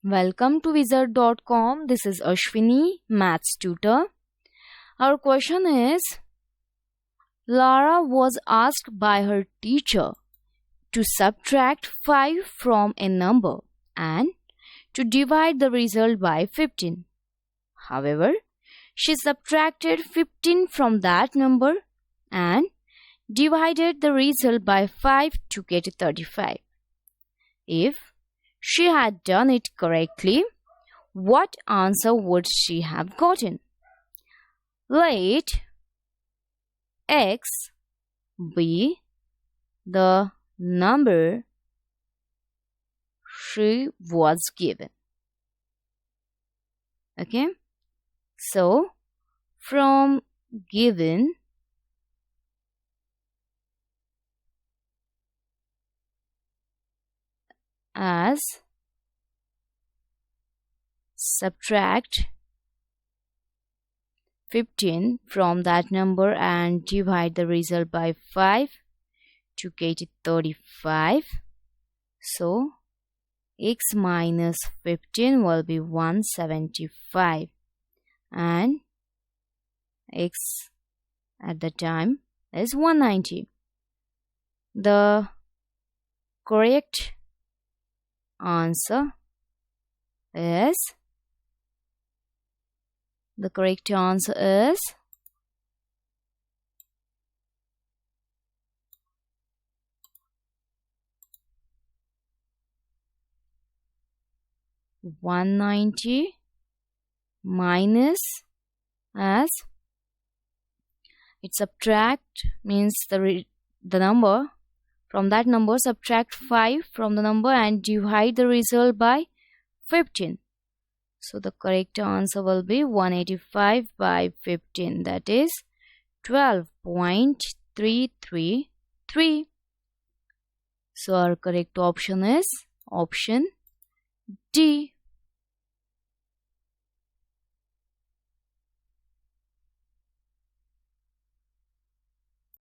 Welcome to wizard.com. This is Ashwini, maths tutor. Our question is, Lara was asked by her teacher to subtract 5 from a number and to divide the result by 15. However, she subtracted 15 from that number and divided the result by 5 to get 35. If she had done it correctly, what answer would she have gotten? Let x be the number she was given. Okay, so from given, as subtract 15 from that number and divide the result by 5 to get 35. So x minus 15 will be 175 and x at the time is 190. The correct answer is 190 minus, as it subtract means the number. From that number, subtract 5 from the number and divide the result by 15. So the correct answer will be 185 by 15, that is 12.333. So our correct option is option D.